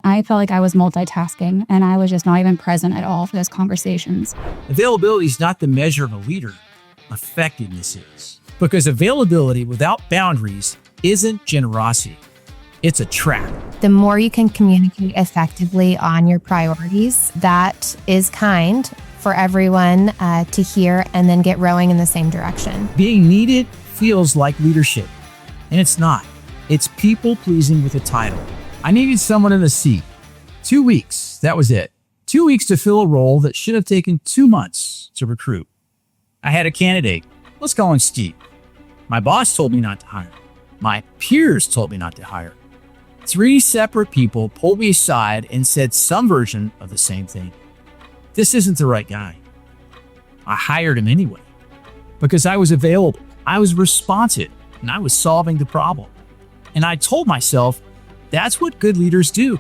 I felt like I was multitasking and I was just not even present at all for those conversations. Availability is not the measure of a leader. Effectiveness is. Because availability without boundaries isn't generosity. It's a trap. The more you can communicate effectively on your priorities, that is kind for everyone to hear and then get rowing in the same direction. Being needed feels like leadership, and it's not. It's people-pleasing with a title. I needed someone in the seat. 2 weeks, that was it. 2 weeks to fill a role that should have taken 2 months to recruit. I had a candidate. Let's call him Steve. My boss told me not to hire. My peers told me not to hire. 3 separate people pulled me aside and said some version of the same thing. This isn't the right guy. I hired him anyway because I was available, I was responsive, and I was solving the problem. And I told myself, that's what good leaders do.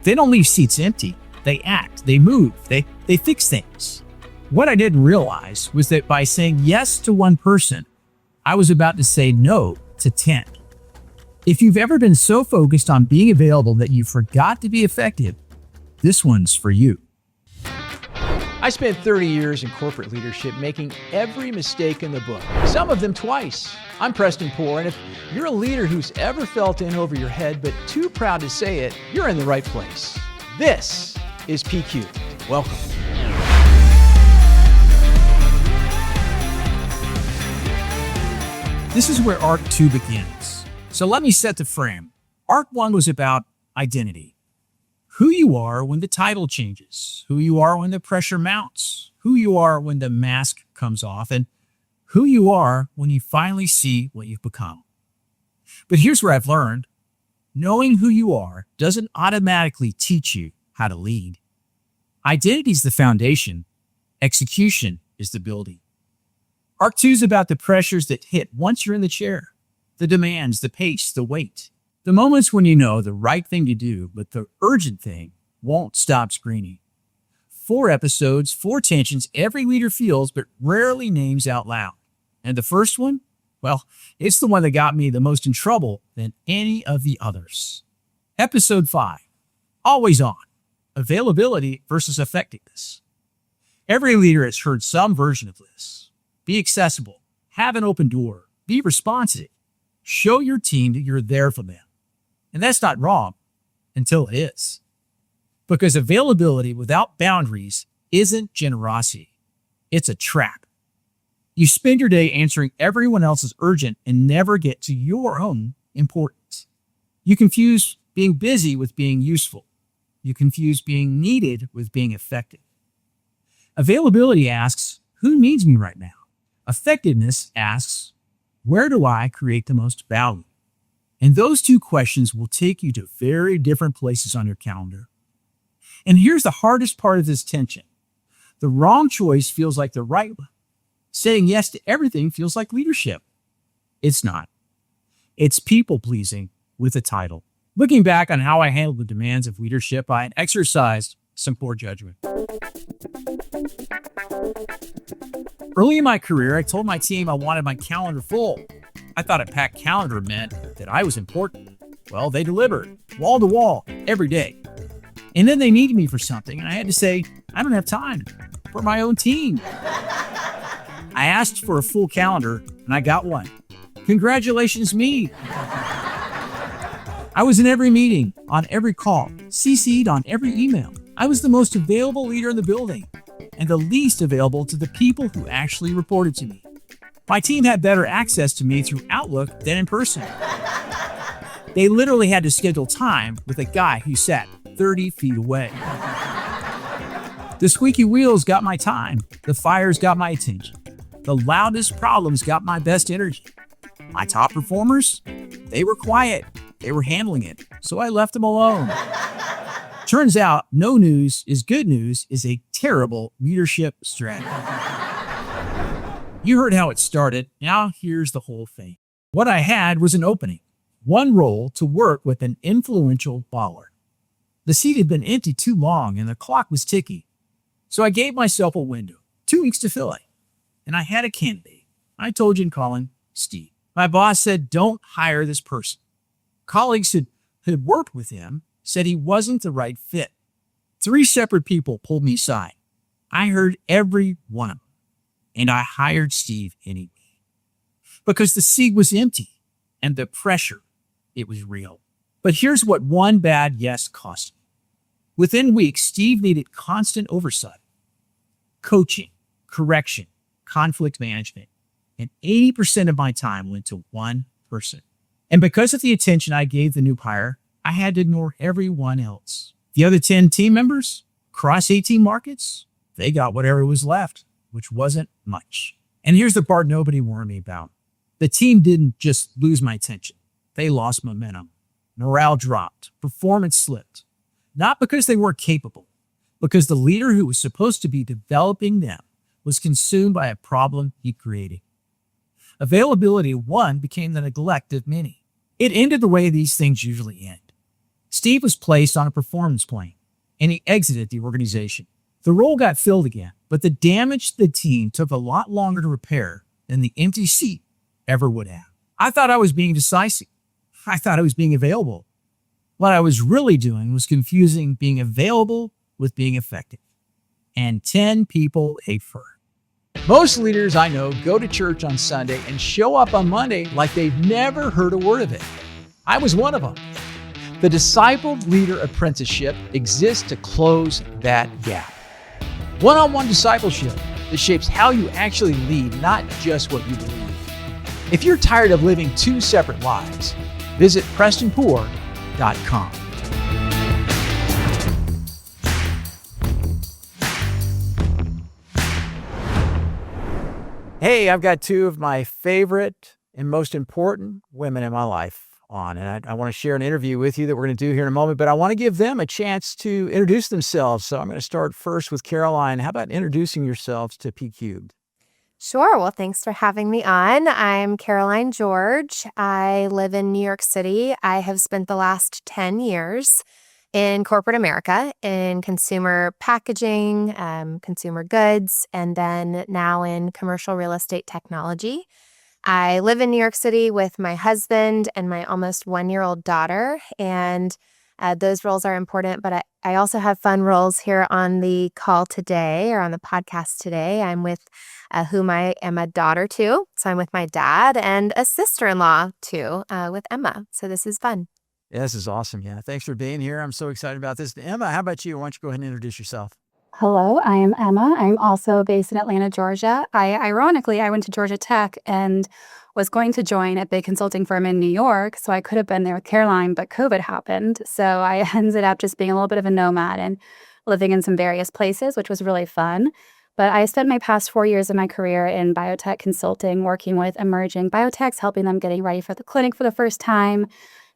They don't leave seats empty. They act, they move, they fix things. What I didn't realize was that by saying yes to one person, I was about to say no to 10. If you've ever been so focused on being available that you forgot to be effective, this one's for you. I spent 30 years in corporate leadership making every mistake in the book, some of them twice. I'm Preston, and if you're a leader who's ever felt in over your head but too proud to say it, you're in the right place. This is PQ. Welcome. This is where Arc 2 begins. So let me set the frame. Arc 1 was about identity. Who you are when the title changes, who you are when the pressure mounts, who you are when the mask comes off, and who you are when you finally see what you've become. But here's where I've learned. Knowing who you are doesn't automatically teach you how to lead. Identity is the foundation. Execution is the building. Arc 2 is about the pressures that hit once you're in the chair. The demands, the pace, the weight. The moments when you know the right thing to do, but the urgent thing won't stop screaming. 4 episodes, 4 tensions every leader feels, but rarely names out loud. And the first one? Well, it's the one that got me the most in trouble than any of the others. Episode 5, Always On, Availability versus Effectiveness. Every leader has heard some version of this. Be accessible, have an open door, be responsive, show your team that you're there for them. And that's not wrong until it is. Because availability without boundaries isn't generosity. It's a trap. You spend your day answering everyone else's urgent and never get to your own importance. You confuse being busy with being useful. You confuse being needed with being effective. Availability asks, who needs me right now? Effectiveness asks, where do I create the most value? And those 2 questions will take you to very different places on your calendar. And here's the hardest part of this tension. The wrong choice feels like the right one. Saying yes to everything feels like leadership. It's not. It's people-pleasing with a title. Looking back on how I handled the demands of leadership, I exercised some poor judgment. Early in my career, I told my team I wanted my calendar full. I thought a packed calendar meant that I was important. Well, they delivered, wall to wall, every day. And then they needed me for something, and I had to say, I don't have time for my own team. I asked for a full calendar, and I got one. Congratulations, me. I was in every meeting, on every call, CC'd on every email. I was the most available leader in the building, and the least available to the people who actually reported to me. My team had better access to me through Outlook than in person. They literally had to schedule time with a guy who sat 30 feet away. The squeaky wheels got my time. The fires got my attention. The loudest problems got my best energy. My top performers, they were quiet. They were handling it, so I left them alone. Turns out, no news is good news is a terrible leadership strategy. You heard how it started. Now here's the whole thing. What I had was an opening. One role to work with an influential baller. The seat had been empty too long and the clock was ticking. So I gave myself a window, 2 weeks to fill it. And I had a candidate. I told you in calling Steve. My boss said, don't hire this person. Colleagues who had worked with him said he wasn't the right fit. 3 separate people pulled me aside. I heard every one of them, and I hired Steve anyway. Because the seat was empty, and the pressure, it was real. But here's what one bad yes cost me. Within weeks, Steve needed constant oversight, coaching, correction, conflict management, and 80% of my time went to one person. And because of the attention I gave the new hire, I had to ignore everyone else. The other 10 team members, across 18 markets, they got whatever was left, which wasn't much. And here's the part nobody warned me about. The team didn't just lose my attention. They lost momentum. Morale dropped. Performance slipped. Not because they weren't capable, because the leader who was supposed to be developing them was consumed by a problem he created. Availability of one became the neglect of many. It ended the way these things usually end. Steve was placed on a performance plane, and he exited the organization. The role got filled again, but the damage to the team took a lot longer to repair than the empty seat ever would have. I thought I was being decisive. I thought I was being available. What I was really doing was confusing being available with being effective. And 10 people ate for it. Most leaders I know go to church on Sunday and show up on Monday like they've never heard a word of it. I was one of them. The Discipled Leader Apprenticeship exists to close that gap. One-on-one discipleship that shapes how you actually lead, not just what you believe. If you're tired of living 2 separate lives, visit PrestonPoor.com. Hey, I've got 2 of my favorite and most important women in my life on, and I want to share an interview with you that we're going to do here in a moment, but I want to give them a chance to introduce themselves. So I'm going to start first with Caroline. How about introducing yourselves to P-Cubed? Sure. Well, thanks for having me on. I'm Caroline George. I live in New York City. I have spent the last 10 years in corporate America in consumer packaging, consumer goods, and then now in commercial real estate technology. I live in New York City with my husband and my almost 1-year-old daughter, and those roles are important, but I also have fun roles here on the call today or on the podcast today. I'm with whom I am a daughter to, so I'm with my dad, and a sister-in-law too, with Emma. So this is fun. Yeah, this is awesome. Yeah, thanks for being here. I'm so excited about this. Emma, how about you? Why don't you go ahead and introduce yourself? Hello, I am Emma. I'm also based in Atlanta, Georgia. Ironically, I went to Georgia Tech and was going to join a big consulting firm in New York, so I could have been there with Caroline, but COVID happened. So I ended up just being a little bit of a nomad and living in some various places, which was really fun. But I spent my past 4 years of my career in biotech consulting, working with emerging biotechs, helping them getting ready for the clinic for the first time.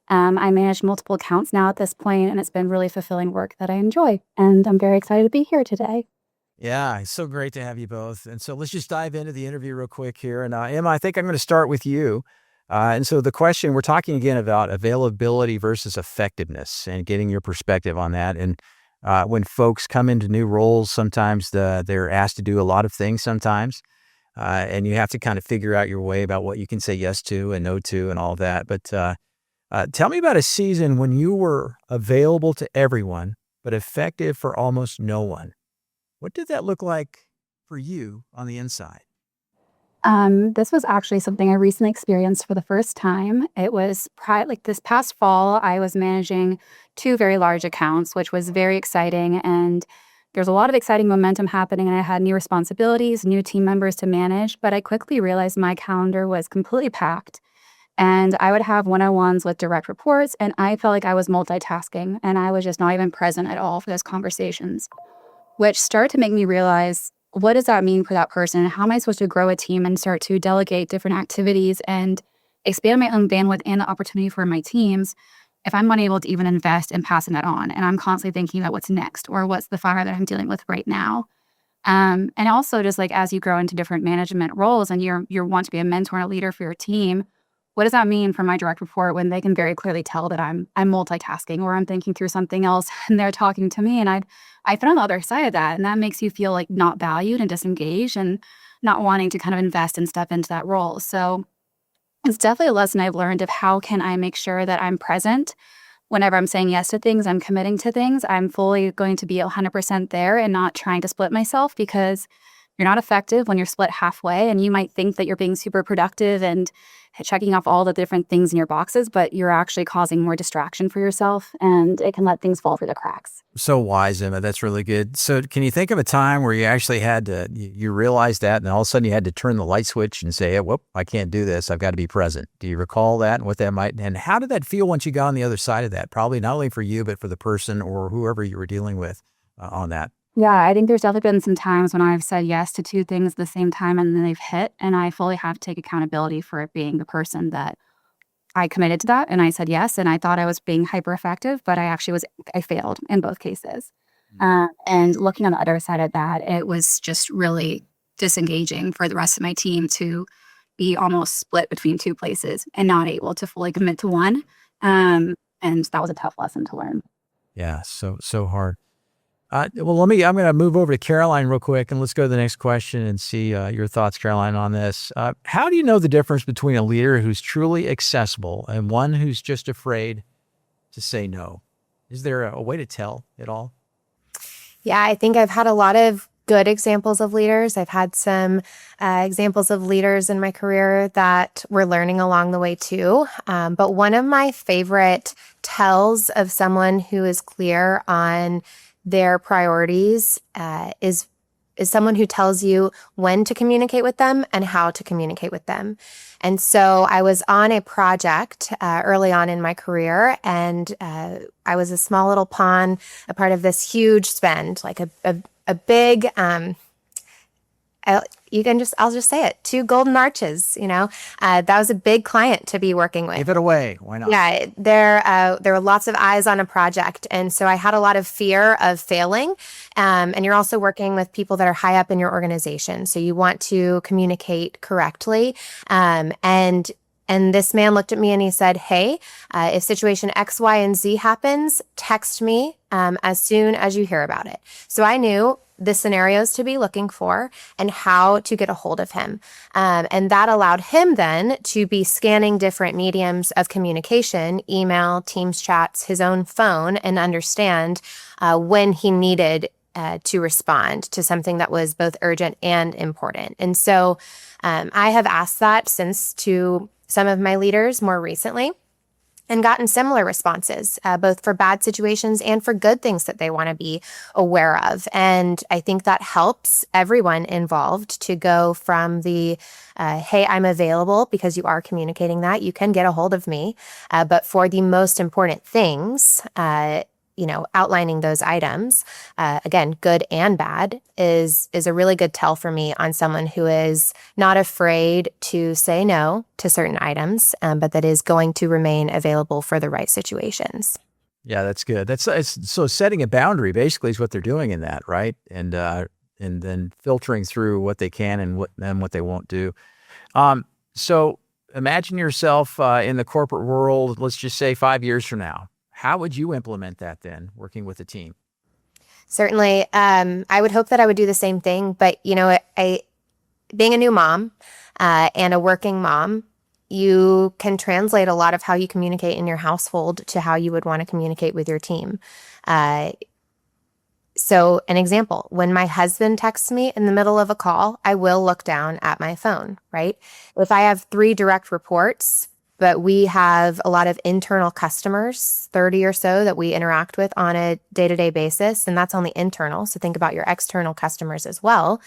I manage multiple accounts now at this point, and it's been really fulfilling work that I enjoy. And I'm very excited to be here today. Yeah, it's so great to have you both. And so let's just dive into the interview real quick here. And Emma, I think I'm going to start with you. And so the question, we're talking again about availability versus effectiveness and getting your perspective on that. And when folks come into new roles, sometimes they're asked to do a lot of things sometimes. And you have to kind of figure out your way about what you can say yes to and no to and all of that. But tell me about a season when you were available to everyone, but effective for almost no one. What did that look like for you on the inside? This was actually something I recently experienced for the first time. It was like this past fall, I was managing 2 very large accounts, which was very exciting. And there's a lot of exciting momentum happening, and I had new responsibilities, new team members to manage. But I quickly realized my calendar was completely packed. And I would have one-on-ones with direct reports, and I felt like I was multitasking, and I was just not even present at all for those conversations, which started to make me realize, what does that mean for that person? How am I supposed to grow a team and start to delegate different activities and expand my own bandwidth and the opportunity for my teams if I'm unable to even invest in passing that on? And I'm constantly thinking about what's next or what's the fire that I'm dealing with right now. And also just like as you grow into different management roles and you want to be a mentor and a leader for your team, what does that mean for my direct report when they can very clearly tell that I'm multitasking or I'm thinking through something else and they're talking to me, and I've been on the other side of that, and that makes you feel like not valued and disengaged and not wanting to kind of invest and step into that role. So it's definitely a lesson I've learned of how can I make sure that I'm present whenever I'm saying yes to things, I'm committing to things, I'm fully going to be 100% there and not trying to split myself, because you're not effective when you're split halfway. And you might think that you're being super productive and checking off all the different things in your boxes, but you're actually causing more distraction for yourself, and it can let things fall through the cracks. So wise, Emma. That's really good. So can you think of a time where you actually had to, you realized that, and all of a sudden you had to turn the light switch and say, whoop, I can't do this. I've got to be present. Do you recall that and what that might, and how did that feel once you got on the other side of that? Probably not only for you, but for the person or whoever you were dealing with on that. Yeah, I think there's definitely been some times when I've said yes to two things at the same time and then they've hit, and I fully have to take accountability for it being the person that I committed to that, and I said yes, and I thought I was being hyper effective, but I failed in both cases. And looking on the other side of that, it was just really disengaging for the rest of my team to be almost split between two places and not able to fully commit to one. And that was a tough lesson to learn. Yeah, so hard. Well, I'm going to move over to Caroline real quick, and let's go to the next question and see your thoughts, Caroline, on this. How do you know the difference between a leader who's truly accessible and one who's just afraid to say no? Is there a way to tell at all? Yeah, I think I've had a lot of good examples of leaders. I've had some examples of leaders in my career that we're learning along the way too. But one of my favorite tells of someone who is clear on their priorities is someone who tells you when to communicate with them and how to communicate with them. And so I was on a project early on in my career, and I was a small little pawn, a part of this huge spend, like a big, I'll just say it, 2 golden arches, that was a big client to be working with. Give it away. Why not? Yeah, there were lots of eyes on a project. And so I had a lot of fear of failing. And you're also working with people that are high up in your organization. So you want to communicate correctly. And this man looked at me and he said, hey, if situation X, Y, and Z happens, text me as soon as you hear about it. So I knew the scenarios to be looking for and how to get a hold of him. And that allowed him then to be scanning different mediums of communication, email, Teams chats, his own phone, and understand when he needed to respond to something that was both urgent and important. And so I have asked that since to some of my leaders more recently, and gotten similar responses, both for bad situations and for good things that they want to be aware of. And I think that helps everyone involved to go from the, hey, I'm available, because you are communicating that, you can get a hold of me. But for the most important things, outlining those items, again, good and bad, is a really good tell for me on someone who is not afraid to say no to certain items, but that is going to remain available for the right situations. Yeah, that's good. So setting a boundary basically is what they're doing in that, right? And then filtering through what they can and what they won't do. So imagine yourself in the corporate world, let's just say 5 years from now. How would you implement that then, working with a team? Certainly. I would hope that I would do the same thing. But, being a new mom and a working mom, you can translate a lot of how you communicate in your household to how you would want to communicate with your team. So an example, when my husband texts me in the middle of a call, I will look down at my phone, right? If I have 3 direct reports, but we have a lot of internal customers, 30 or so, that we interact with on a day-to-day basis, and that's only internal. So think about your external customers as well.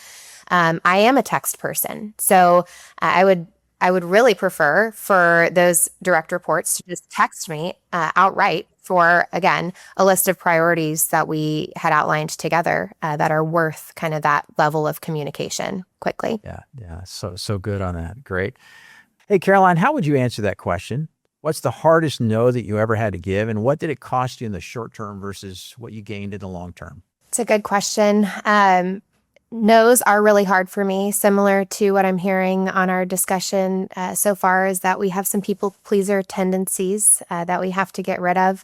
I am a text person. So I would really prefer for those direct reports to just text me outright for, again, a list of priorities that we had outlined together that are worth kind of that level of communication quickly. Yeah. So good on that. Great. Hey, Caroline, how would you answer that question? What's the hardest no that you ever had to give, and what did it cost you in the short term versus what you gained in the long term? It's a good question. No's are really hard for me, similar to what I'm hearing on our discussion so far, is that we have some people pleaser tendencies that we have to get rid of.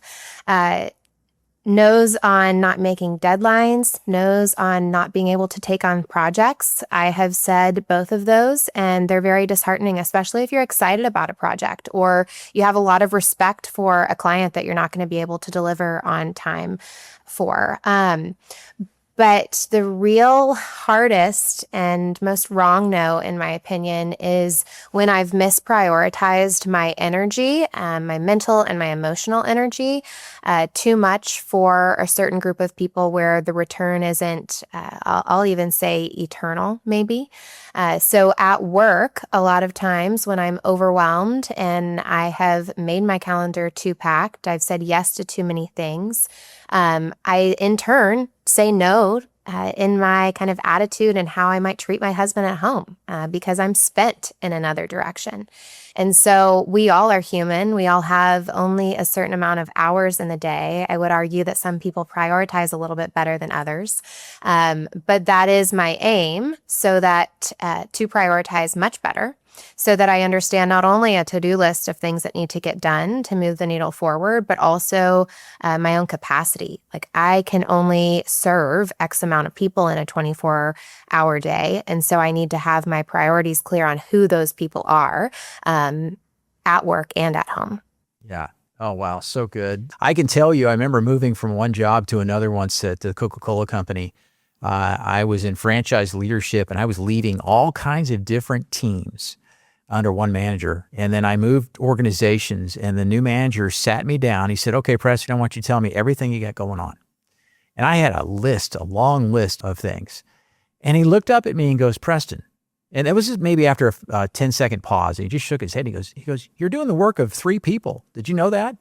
No's on not making deadlines, no's on not being able to take on projects. I have said both of those, and they're very disheartening, especially if you're excited about a project or you have a lot of respect for a client that you're not going to be able to deliver on time for. But the real hardest and most wrong no, in my opinion, is when I've misprioritized my energy, my mental and my emotional energy, too much for a certain group of people where the return isn't, I'll even say eternal, maybe. So at work, a lot of times when I'm overwhelmed and I have made my calendar too packed, I've said yes to too many things. I, in turn, say no in my kind of attitude and how I might treat my husband at home because I'm spent in another direction. And so we all are human. We all have only a certain amount of hours in the day. I would argue that some people prioritize a little bit better than others. But that is my aim, so that to prioritize much better, so that I understand not only a to-do list of things that need to get done to move the needle forward, but also my own capacity. Like I can only serve X amount of people in a 24-hour day. And so I need to have my priorities clear on who those people are at work and at home. Yeah. Oh, wow. So good. I can tell you, I remember moving from one job to another once at the Coca-Cola company. I was in franchise leadership and I was leading all kinds of different teams under one manager. And then I moved organizations and the new manager sat me down. He said, okay, Preston, I want you to tell me everything you got going on. And I had a long list of things. And he looked up at me and goes, Preston, and it was just maybe after a 10-second pause. And he just shook his head. He goes, you're doing the work of 3 people. Did you know that?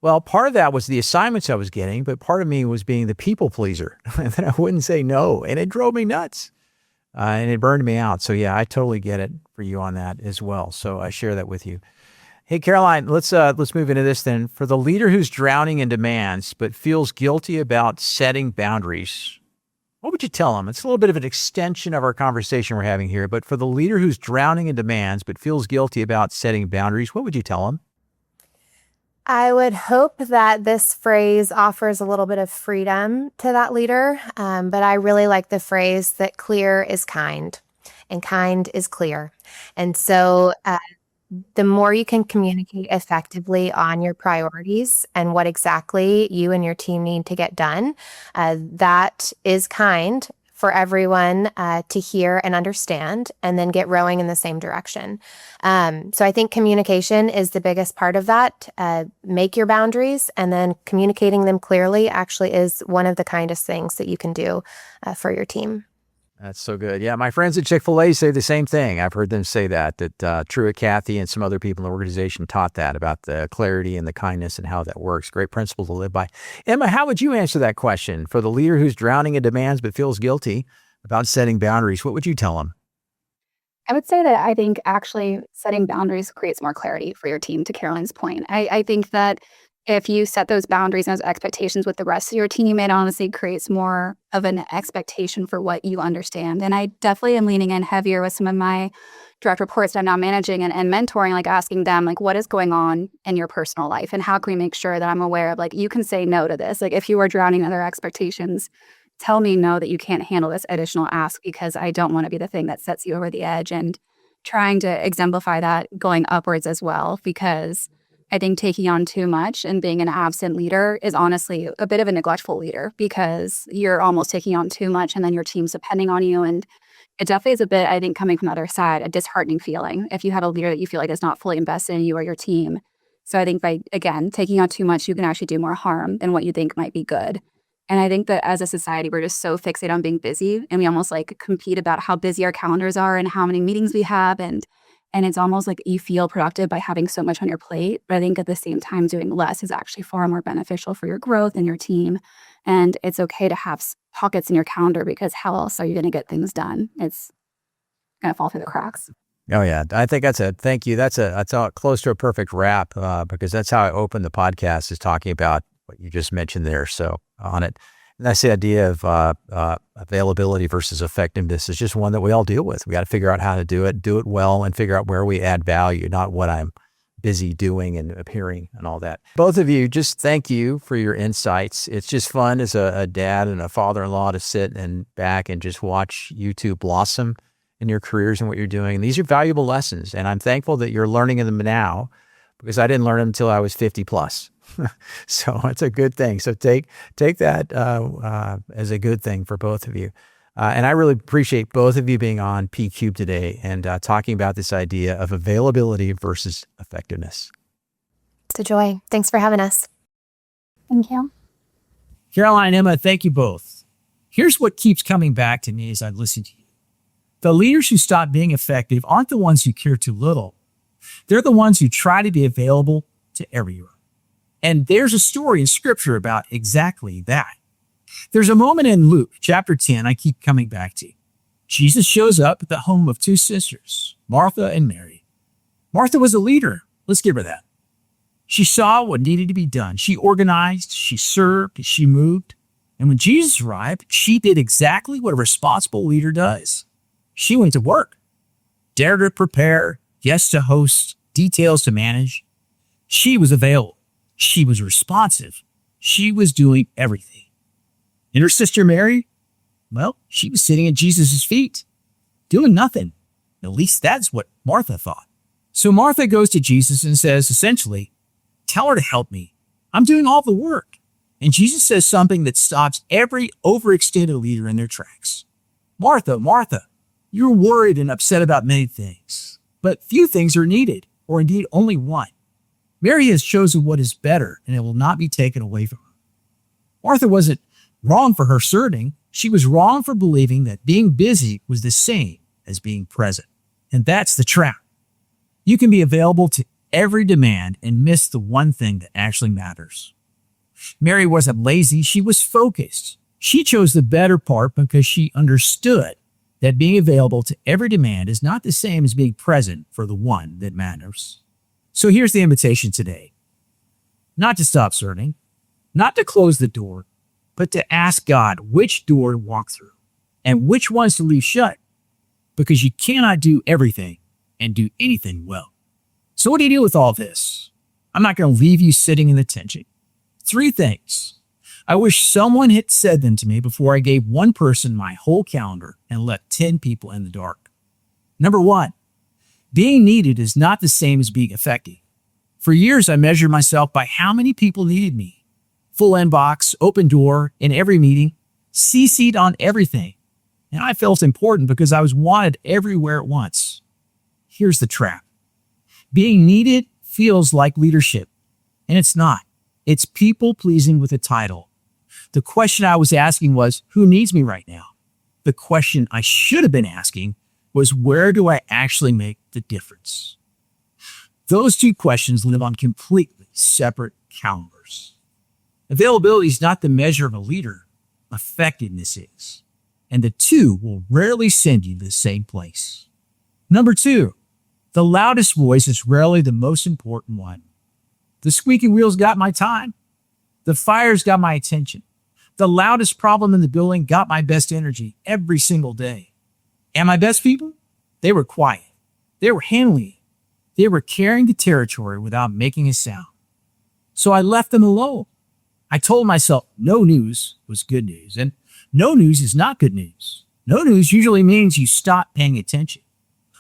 Well, part of that was the assignments I was getting, but part of me was being the people pleaser. And then I wouldn't say no. And it drove me nuts. And it burned me out. So yeah, I totally get it for you on that as well. So I share that with you. Hey, Caroline, let's move into this then. For the leader who's drowning in demands, but feels guilty about setting boundaries, what would you tell them? It's a little bit of an extension of our conversation we're having here, but for the leader who's drowning in demands, but feels guilty about setting boundaries, what would you tell them? I would hope that this phrase offers a little bit of freedom to that leader, but I really like the phrase that clear is kind and kind is clear. And so the more you can communicate effectively on your priorities and what exactly you and your team need to get done, that is kind for everyone to hear and understand and then get rowing in the same direction. So I think communication is the biggest part of that. Make your boundaries, and then communicating them clearly actually is one of the kindest things that you can do for your team. That's so good. Yeah, my friends at Chick-fil-A say the same thing. I've heard them say that Truett, Kathy, and some other people in the organization taught that about the clarity and the kindness and how that works. Great principle to live by. Emma, how would you answer that question? For the leader who's drowning in demands but feels guilty about setting boundaries, what would you tell them? I would say that I think actually setting boundaries creates more clarity for your team, to Caroline's point. I think that if you set those boundaries and those expectations with the rest of your team, it honestly creates more of an expectation for what you understand. And I definitely am leaning in heavier with some of my direct reports that I'm now managing and mentoring, like asking them, like, what is going on in your personal life? And how can we make sure that I'm aware of, like, you can say no to this? Like, if you are drowning in other expectations, tell me no, that you can't handle this additional ask, because I don't want to be the thing that sets you over the edge. And trying to exemplify that going upwards as well, because I think taking on too much and being an absent leader is honestly a bit of a neglectful leader, because you're almost taking on too much and then your team's depending on you. And it definitely is a bit, I think, coming from the other side, a disheartening feeling if you have a leader that you feel like is not fully invested in you or your team. So I think by, again, taking on too much, you can actually do more harm than what you think might be good. And I think that as a society, we're just so fixated on being busy, and we almost like compete about how busy our calendars are and how many meetings we have. And it's almost like you feel productive by having so much on your plate. But I think at the same time, doing less is actually far more beneficial for your growth and your team. And it's okay to have pockets in your calendar, because how else are you going to get things done? It's going to fall through the cracks. Oh, yeah. I think thank you. That's close to a perfect wrap, because that's how I opened the podcast, is talking about what you just mentioned there. So on it. And that's the idea of availability versus effectiveness is just one that we all deal with. We got to figure out how to do it well, and figure out where we add value, not what I'm busy doing and appearing and all that. Both of you, just thank you for your insights. It's just fun as a dad and a father-in-law to sit and back and just watch you two blossom in your careers and what you're doing. And these are valuable lessons, and I'm thankful that you're learning them now, because I didn't learn them until I was 50 plus. So it's a good thing. So take that as a good thing for both of you. And I really appreciate both of you being on P-Cube today and talking about this idea of availability versus effectiveness. It's a joy. Thanks for having us. Thank you. Caroline, Emma, thank you both. Here's what keeps coming back to me as I listen to you. The leaders who stop being effective aren't the ones who care too little. They're the ones who try to be available to everyone. And there's a story in Scripture about exactly that. There's a moment in Luke chapter 10 I keep coming back to. Jesus shows up at the home of two sisters, Martha and Mary. Martha was a leader. Let's give her that. She saw what needed to be done. She organized, she served, she moved. And when Jesus arrived, she did exactly what a responsible leader does. She went to work. Dinner to prepare, guests to host, details to manage. She was available. She was responsive. She was doing everything. And her sister Mary, well, she was sitting at Jesus' feet, doing nothing. At least that's what Martha thought. So Martha goes to Jesus and says, essentially, tell her to help me. I'm doing all the work. And Jesus says something that stops every overextended leader in their tracks. Martha, Martha, you're worried and upset about many things, but few things are needed, or indeed only one. Mary has chosen what is better, and it will not be taken away from her. Martha wasn't wrong for her serving. She was wrong for believing that being busy was the same as being present. And that's the trap. You can be available to every demand and miss the one thing that actually matters. Mary wasn't lazy. She was focused. She chose the better part because she understood that being available to every demand is not the same as being present for the one that matters. So here's the invitation today. Not to stop serving, not to close the door, but to ask God which door to walk through and which ones to leave shut, because you cannot do everything and do anything well. So what do you do with all this? I'm not going to leave you sitting in the tension. 3 things. I wish someone had said them to me before I gave one person my whole calendar and left 10 people in the dark. Number 1, being needed is not the same as being effective. For years, I measured myself by how many people needed me. Full inbox, open door in every meeting, CC'd on everything. And I felt important because I was wanted everywhere at once. Here's the trap. Being needed feels like leadership, and it's not. It's people pleasing with a title. The question I was asking was, who needs me right now? The question I should have been asking was, where do I actually make the difference? Those 2 questions live on completely separate calendars. Availability is not the measure of a leader. Effectiveness is. And the 2 will rarely send you to the same place. Number 2, the loudest voice is rarely the most important one. The squeaky wheels got my time. The fires got my attention. The loudest problem in the building got my best energy every single day. And my best people? They were quiet. They were handling it. They were carrying the territory without making a sound. So I left them alone. I told myself no news was good news, and no news is not good news. No news usually means you stop paying attention.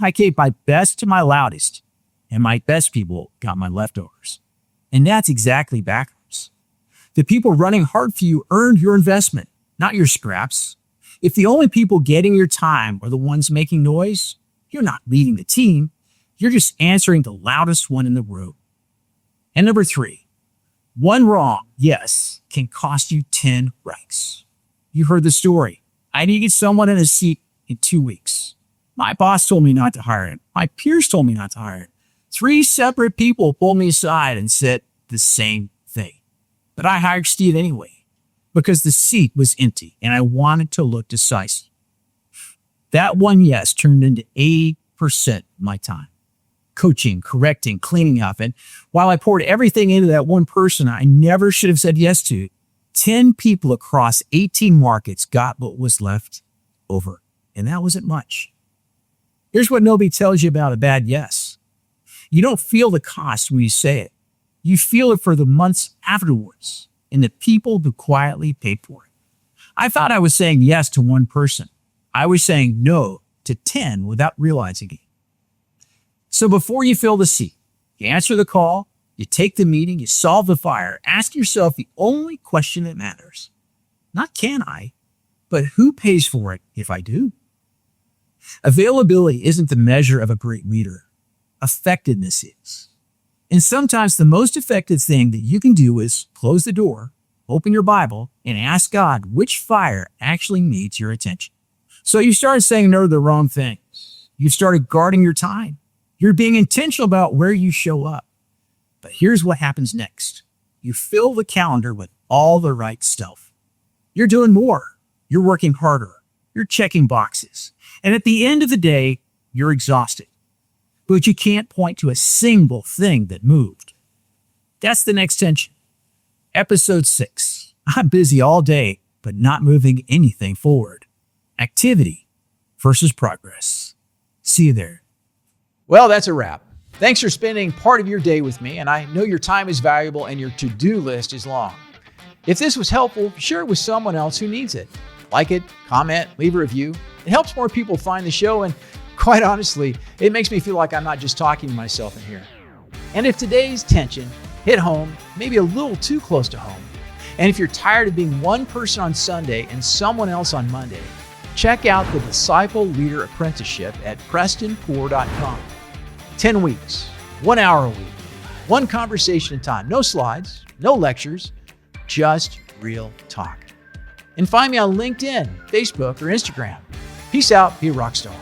I gave my best to my loudest, and my best people got my leftovers. And that's exactly backwards. The people running hard for you earned your investment, not your scraps. If the only people getting your time are the ones making noise, you're not leading the team. You're just answering the loudest one in the room. And number 3, one wrong, yes, can cost you 10 rights. You heard the story. I needed someone in a seat in 2 weeks. My boss told me not to hire him. My peers told me not to hire him. 3 separate people pulled me aside and said the same thing. But I hired Steve anyway, because the seat was empty and I wanted to look decisive. That one yes turned into 80% of my time. Coaching, correcting, cleaning up. And while I poured everything into that one person I never should have said yes to, 10 people across 18 markets got what was left over. And that wasn't much. Here's what nobody tells you about a bad yes. You don't feel the cost when you say it. You feel it for the months afterwards and the people who quietly paid for it. I thought I was saying yes to one person. I was saying no to 10 without realizing it. So before you fill the seat, you answer the call, you take the meeting, you solve the fire, ask yourself the only question that matters. Not can I, but who pays for it if I do? Availability isn't the measure of a great leader. Effectiveness is. And sometimes the most effective thing that you can do is close the door, open your Bible, and ask God which fire actually needs your attention. So you started saying no to the wrong things. You started guarding your time. You're being intentional about where you show up. But here's what happens next. You fill the calendar with all the right stuff. You're doing more. You're working harder. You're checking boxes. And at the end of the day, you're exhausted. But you can't point to a single thing that moved. That's the next tension. Episode 6. I'm busy all day, but not moving anything forward. Activity versus progress. See you there. Well, that's a wrap. Thanks for spending part of your day with me, and I know your time is valuable and your to-do list is long. If this was helpful, share it with someone else who needs it. Like it, comment, leave a review. It helps more people find the show, and quite honestly, it makes me feel like I'm not just talking to myself in here. And if today's tension hit home, maybe a little too close to home, and if you're tired of being one person on Sunday and someone else on Monday, check out the Disciple Leader Apprenticeship at PrestonPoor.com. 10 weeks, 1 hour a week, one conversation at a time. No slides, no lectures, just real talk. And find me on LinkedIn, Facebook, or Instagram. Peace out, be a rock star.